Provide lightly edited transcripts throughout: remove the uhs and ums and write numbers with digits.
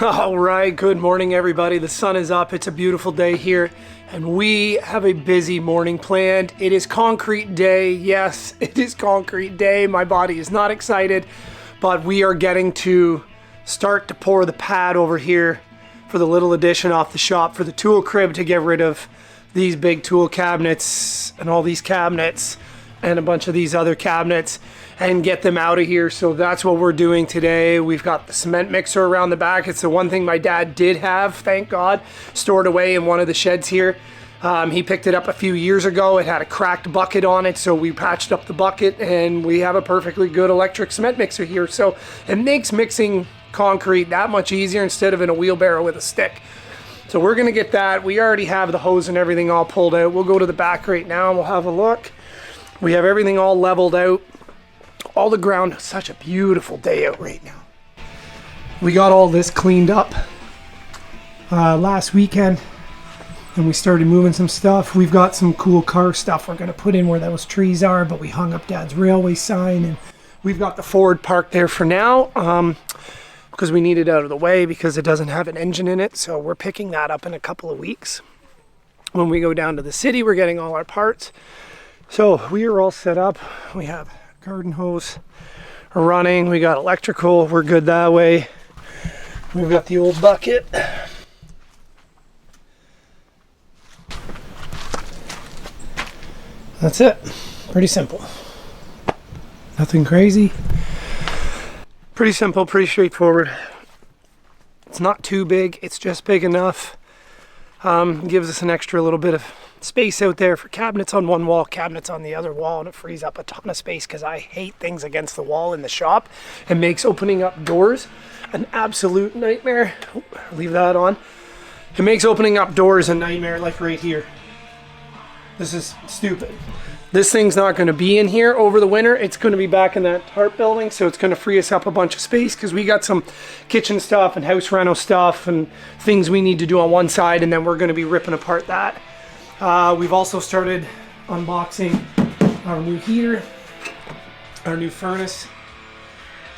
All right, good morning everybody. The sun is up. It's a beautiful day here and we have a busy morning planned. It is concrete day. Yes, it is concrete day. My body is not excited, but we are getting to start to pour the pad over here for the little addition off the shop for the tool crib to get rid of these big tool cabinets and all these cabinets and a bunch of these other cabinets and get them out of here. So that's what we're doing today. We've got the cement mixer around the back. It's the one thing my dad did have, thank God, stored away in one of the sheds here. He picked it up a few years ago. It had a cracked bucket on it, so we patched up the bucket and we have a perfectly good electric cement mixer here. So it makes mixing concrete that much easier instead of in a wheelbarrow with a stick. So we're gonna get that. We already have the hose and everything all pulled out. We'll go to the back right now and we'll have a look. We have everything all leveled out. All the ground. Such a beautiful day out right now. We got all this cleaned up last weekend and we started moving some stuff. We've got some cool car stuff we're going to put in where those trees are, but we hung up Dad's railway sign and we've got the Ford parked there for now because we need it out of the way because it doesn't have an engine in it. So we're picking that up in a couple of weeks. When we go down to the city, we're getting all our parts. So we are all set up. We have garden hose running, we got electrical, we're good that way. We've got the old bucket. That's it. Pretty simple. Nothing crazy. Pretty simple, pretty straightforward. It's not too big, it's just big enough. Gives us an extra little bit of space out there for cabinets on one wall, cabinets on the other wall, and it frees up a ton of space because I hate things against the wall in the shop. It makes opening up doors an absolute nightmare. Leave that on. It makes opening up doors a nightmare, like right here. This is stupid. This thing's not going to be in here over the winter. It's going to be back in that tarp building, so it's going to free us up a bunch of space because we got some kitchen stuff and house reno stuff and things we need to do on one side, and then we're going to be ripping apart that. We've also started unboxing our new heater, our new furnace.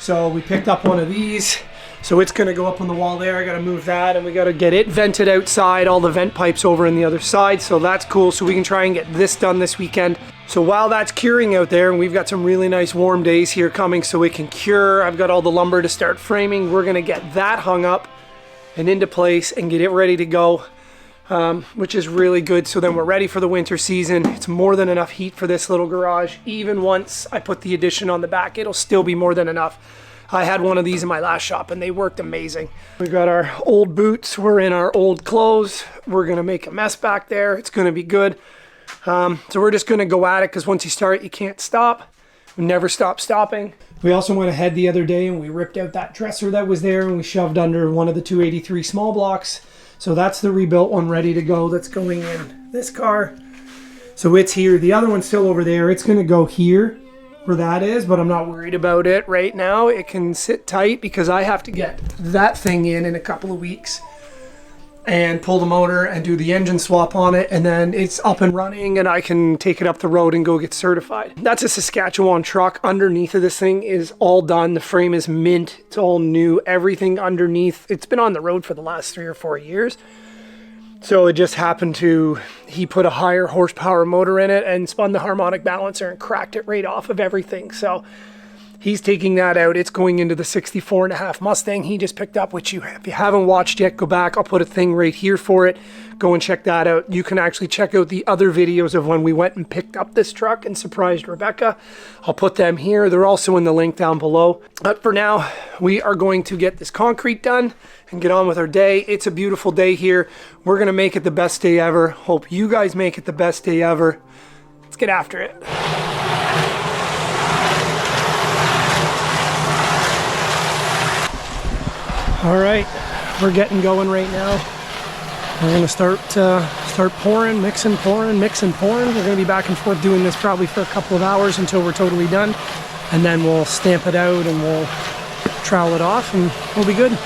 So we picked up one of these. So it's going to go up on the wall there. I got to move that and we got to get it vented outside, all the vent pipes over on the other side. So that's cool. So we can try and get this done this weekend. So while that's curing out there, and we've got some really nice warm days here coming so it can cure, I've got all the lumber to start framing. We're going to get that hung up and into place and get it ready to go. Which is really good. So then we're ready for the winter season. It's more than enough heat for this little garage. Even once I put the addition on the back, it'll still be more than enough. I had one of these in my last shop and they worked amazing. We've got our old boots. We're in our old clothes. We're going to make a mess back there. It's going to be good. So we're just going to go at it because once you start, you can't stop. We never stop stopping. We also went ahead the other day and we ripped out that dresser that was there and we shoved under one of the 283 small blocks. So that's the rebuilt one ready to go. That's going in this car. So it's here. The other one's still over there. It's going to go here where that is, but I'm not worried about it right now. It can sit tight because I have to get that thing in a couple of weeks and pull the motor and do the engine swap on it, and then it's up and running and I can take it up the road and go get certified. That's a Saskatchewan truck. Underneath of this thing is all done. The frame is mint. It's all new. Everything underneath. It's been on the road for the last 3 or 4 years. So it just happened to, he put a higher horsepower motor in it and spun the harmonic balancer and cracked it right off of everything. So he's taking that out. It's going into the 64.5 Mustang he just picked up, which if you haven't watched yet, go back. I'll put a thing right here for it. Go and check that out. You can actually check out the other videos of when we went and picked up this truck and surprised Rebecca. I'll put them here. They're also in the link down below. But for now, we are going to get this concrete done and get on with our day. It's a beautiful day here. We're going to make it the best day ever. Hope you guys make it the best day ever. Let's get after it. All right, we're getting going right now. We're gonna start pouring, mixing, pouring. We're gonna be back and forth doing this probably for a couple of hours until we're totally done. And then we'll stamp it out and we'll trowel it off and we'll be good.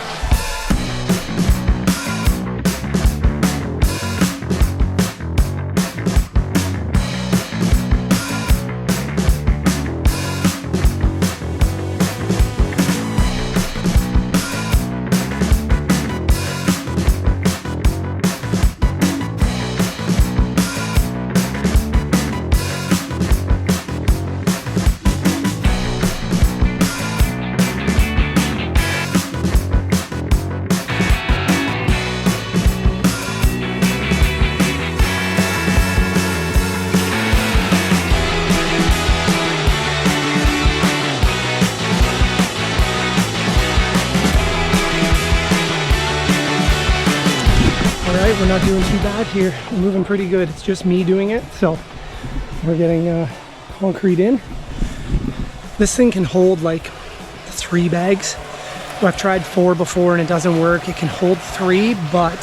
we're not doing too bad here. We're moving pretty good. It's just me doing it, so we're getting concrete in. This thing can hold like 3 bags. Well, I've tried 4 before and it doesn't work. It can hold 3, but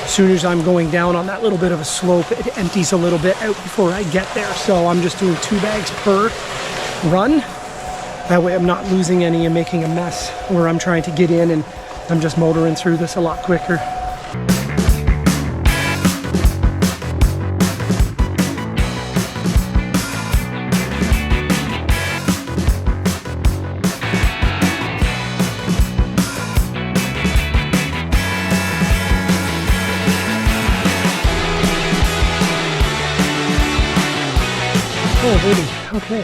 as soon as I'm going down on that little bit of a slope, it empties a little bit out before I get there. So I'm just doing 2 bags per run. That way I'm not losing any and making a mess where I'm trying to get in, and I'm just motoring through this a lot quicker. Oh, baby. Okay.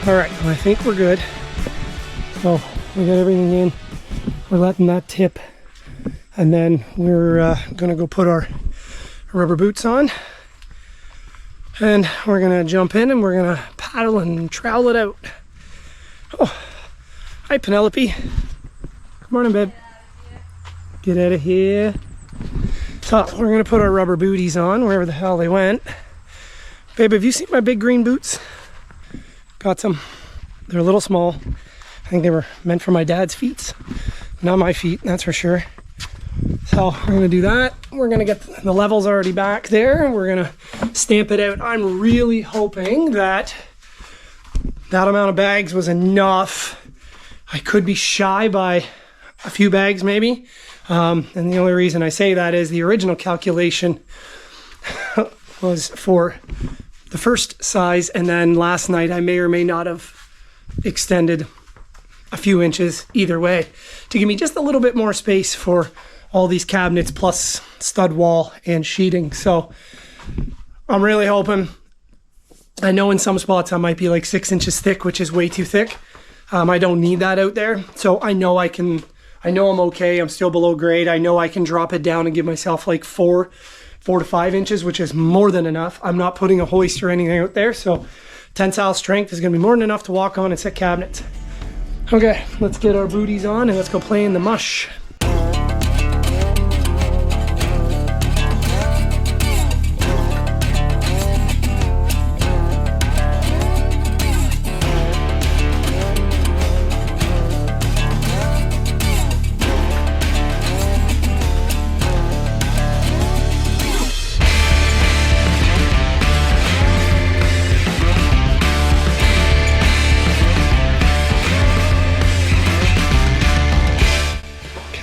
All right, well, I think we're good. So we got everything in. We're letting that tip, and then we're gonna go put our rubber boots on, and we're gonna jump in and we're gonna paddle and trowel it out. Oh, hi Penelope. Good morning, babe. Get out of here. So we're gonna put our rubber booties on wherever the hell they went. Babe, have you seen my big green boots? Got some. They're a little small. I think they were meant for my dad's feet, not my feet, that's for sure. So we're gonna do that. We're gonna get the levels already back there, and we're gonna stamp it out. I'm really hoping that that amount of bags was enough. I could be shy by a few bags maybe. And the only reason I say that is the original calculation was for the first size, and then last night I may or may not have extended a few inches either way to give me just a little bit more space for all these cabinets plus stud wall and sheeting. So I'm really hoping. I know in some spots I might be like 6 inches thick, which is way too thick. I don't need that out there, so I know I'm okay. I'm still below grade. I know I can drop it down and give myself like 4 to 5 inches, which is more than enough. I'm not putting a hoist or anything out there, so tensile strength is going to be more than enough to walk on and set cabinets. Okay, let's get our booties on and let's go play in the mush.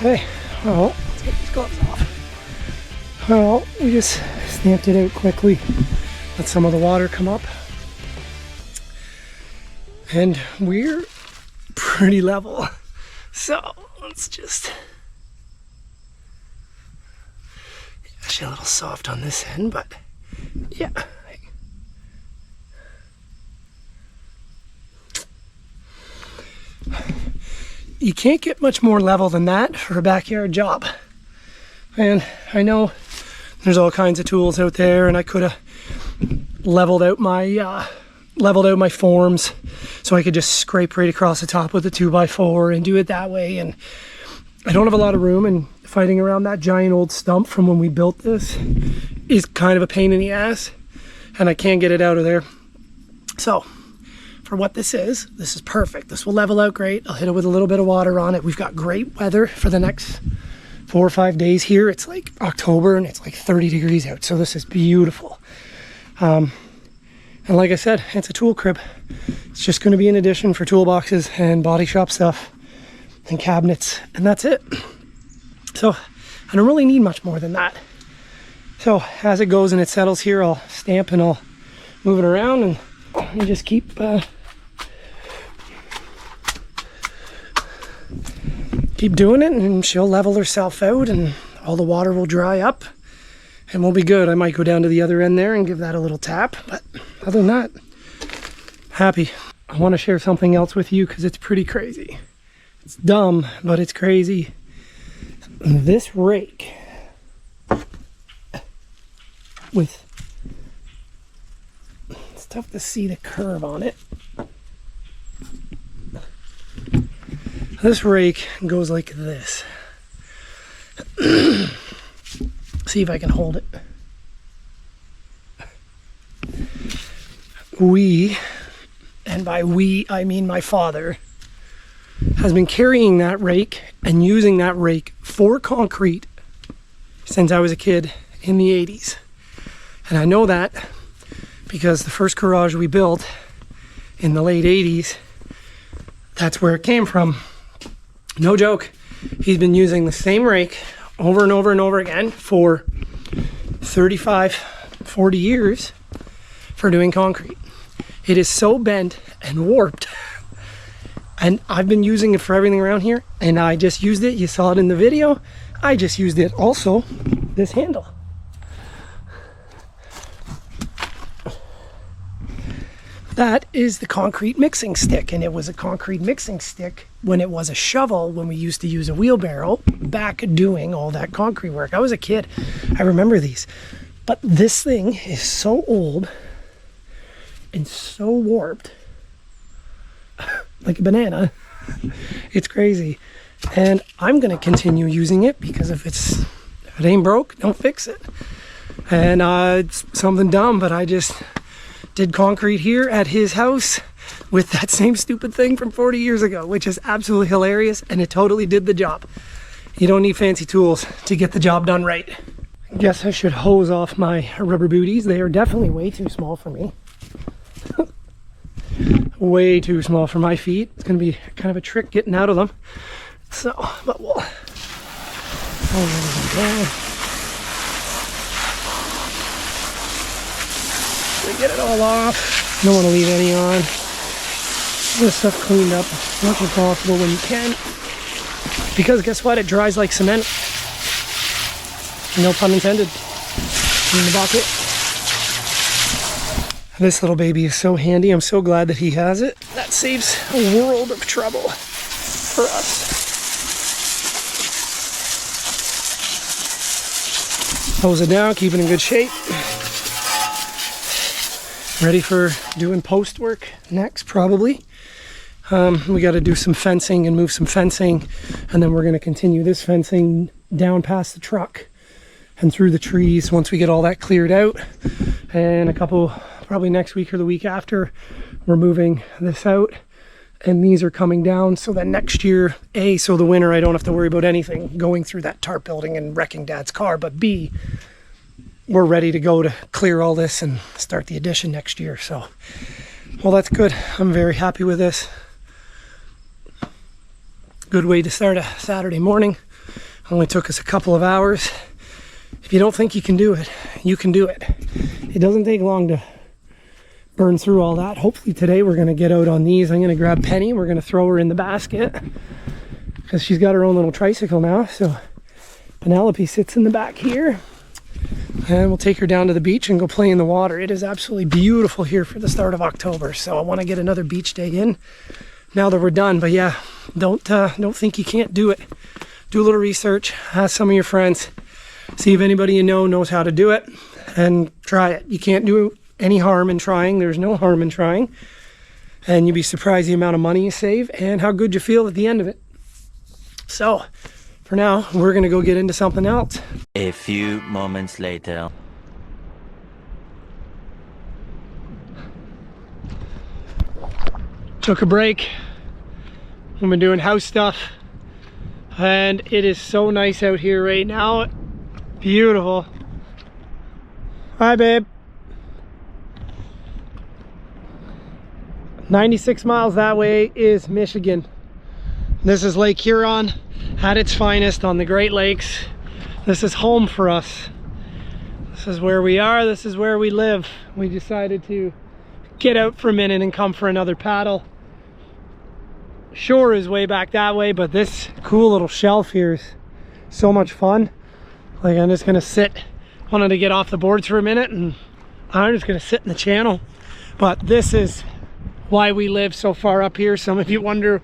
Okay, well, let's get these gloves off. Well, we just stamped it out quickly. Let some of the water come up. And we're pretty level. So, let's just... Actually a little soft on this end, but yeah. You can't get much more level than that for a backyard job. And I know there's all kinds of tools out there, and I could have leveled out my forms so I could just scrape right across the top with a 2x4 and do it that way. And I don't have a lot of room, and fighting around that giant old stump from when we built this is kind of a pain in the ass, and I can't get it out of there. So for what this is perfect. This will level out great. I'll hit it with a little bit of water on it. We've got great weather for the next 4 or 5 days here. It's like October and it's like 30 degrees out, so this is beautiful. And like I said, it's a tool crib. It's just going to be an addition for toolboxes and body shop stuff and cabinets, and that's it. So I don't really need much more than that. So as it goes and it settles here, I'll stamp and I'll move it around, and you just keep doing it, and she'll level herself out and all the water will dry up and we'll be good. I might go down to the other end there and give that a little tap, but other than that, happy. I want to share something else with you because it's pretty crazy. It's dumb, but it's crazy. This rake with, it's tough to see the curve on it. This rake goes like this. See if I can hold it. We, and by we I mean my father, has been carrying that rake and using that rake for concrete since I was a kid in the 80s. And I know that because the first garage we built in the late 80s, that's where it came from. No joke. He's been using the same rake over and over and over again for 35, 40 years for doing concrete. It is so bent and warped. And I've been using it for everything around here, and I just used it. You saw it in the video. I just used it also, this handle. That is the concrete mixing stick, and it was a concrete mixing stick when it was a shovel, when we used to use a wheelbarrow back doing all that concrete work. I was a kid. I remember these. But this thing is so old and so warped, like a banana. It's crazy. And I'm going to continue using it because if it ain't broke, don't fix it. And it's something dumb, but I just did concrete here at his house with that same stupid thing from 40 years ago, which is absolutely hilarious, and it totally did the job. You don't need fancy tools to get the job done right. I guess I should hose off my rubber booties. They are definitely way too small for me. Way too small for my feet. It's going to be kind of a trick getting out of them. So, but we'll get it all off. You don't want to leave any on. Get this stuff cleaned up as much as possible when you can. Because guess what? It dries like cement. No pun intended. In the bucket. This little baby is so handy. I'm so glad that he has it. That saves a world of trouble for us. Hose it down, keep it in good shape. Ready for doing post work next, probably. We got to do some fencing and move some fencing, and then we're going to continue this fencing down past the truck and through the trees once we get all that cleared out. And a couple, probably next week or the week after, we're moving this out, and these are coming down so that next year, A, so the winter I don't have to worry about anything going through that tarp building and wrecking Dad's car, but B, we're ready to go to clear all this and start the addition next year. So, well, that's good. I'm very happy with this. Good way to start a Saturday morning. Only took us a couple of hours. If you don't think you can do it, you can do it. It doesn't take long to burn through all that. Hopefully today we're going to get out on these. I'm going to grab Penny. We're going to throw her in the basket because she's got her own little tricycle now. So Penelope sits in the back here. And we'll take her down to the beach and go play in the water. It is absolutely beautiful here for the start of October. So I want to get another beach day in now that we're done. But yeah, don't think you can't do it. Do a little research. Ask some of your friends. See if anybody you know knows how to do it. And try it. You can't do any harm in trying. There's no harm in trying. And you'd be surprised the amount of money you save and how good you feel at the end of it. So for now, we're going to go get into something else. A few moments later. Took a break. We've been doing house stuff. And it is so nice out here right now. Beautiful. Hi, babe. 96 miles that way is Michigan. This is Lake Huron at its finest on the Great Lakes. This is home for us. This is where we are. This is where we live. We decided to get out for a minute and come for another paddle. Shore is way back that way, but this cool little shelf here is so much fun. Like, I'm just gonna sit. Wanted to get off the boards for a minute, and I'm just gonna sit in the channel. But this is why we live so far up here. Some of you wonder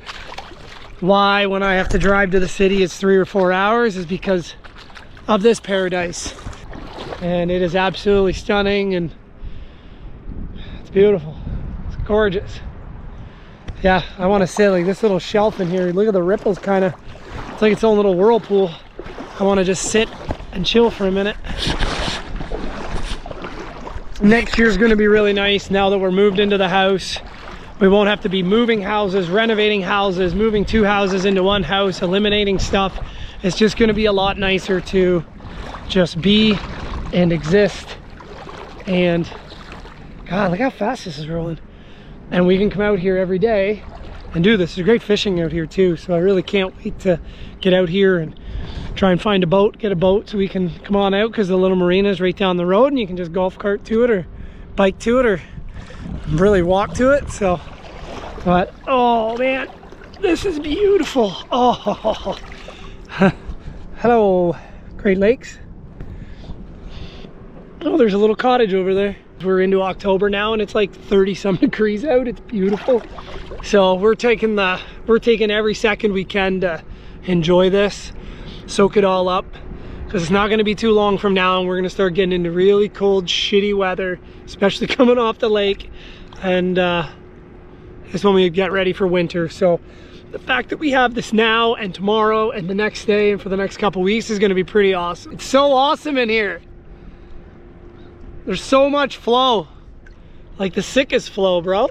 why when I have to drive to the city it's 3 or 4 hours, is because of this paradise. And it is absolutely stunning, and it's beautiful. It's gorgeous. Yeah, I want to sit like this little shelf in here. Look at the ripples, kind of. It's like its own little whirlpool. I want to just sit and chill for a minute. Next year's gonna be really nice now that we're moved into the house. We won't have to be moving houses, renovating houses, moving 2 houses into 1 house, eliminating stuff. It's just gonna be a lot nicer to just be and exist. And God, look how fast this is rolling. And we can come out here every day and do this. There's great fishing out here too, so I really can't wait to get out here and try and find a boat, get a boat so we can come on out, because the little marina is right down the road and you can just golf cart to it or bike to it or really walk to it. So, but oh man, this is beautiful. Oh, hello, Great Lakes. Oh, there's a little cottage over there. We're into October now and it's like 30 some degrees out. It's beautiful. So we're taking every second we can to enjoy this, soak it all up, because it's not going to be too long from now and we're going to start getting into really cold, shitty weather, especially coming off the lake. And it's when we get ready for winter. So the fact that we have this now and tomorrow and the next day and for the next couple weeks is going to be pretty awesome. It's so awesome in here. There's so much flow, like the sickest flow, bro.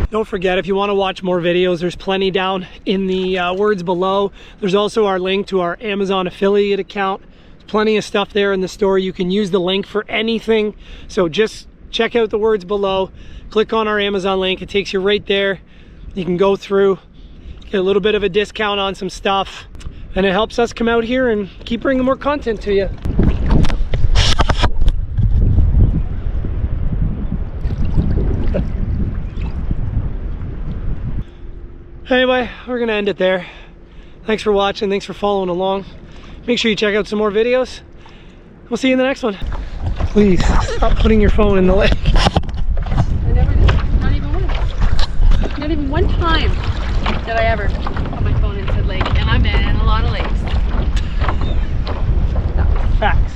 Don't forget, if you want to watch more videos, there's plenty down in the words below. There's also our link to our Amazon affiliate account. There's plenty of stuff there in the store. You can use the link for anything. So just check out the words below. Click on our Amazon link. It takes you right there. You can go through, get a little bit of a discount on some stuff. And it helps us come out here and keep bringing more content to you. Anyway, we're gonna end it there. Thanks for watching, thanks for following along. Make sure you check out some more videos. We'll see you in the next one. Please, stop putting your phone in the lake. I never did, not even once. Not even one time did I ever put my phone into the lake, and I'm in a lot of lakes. Facts.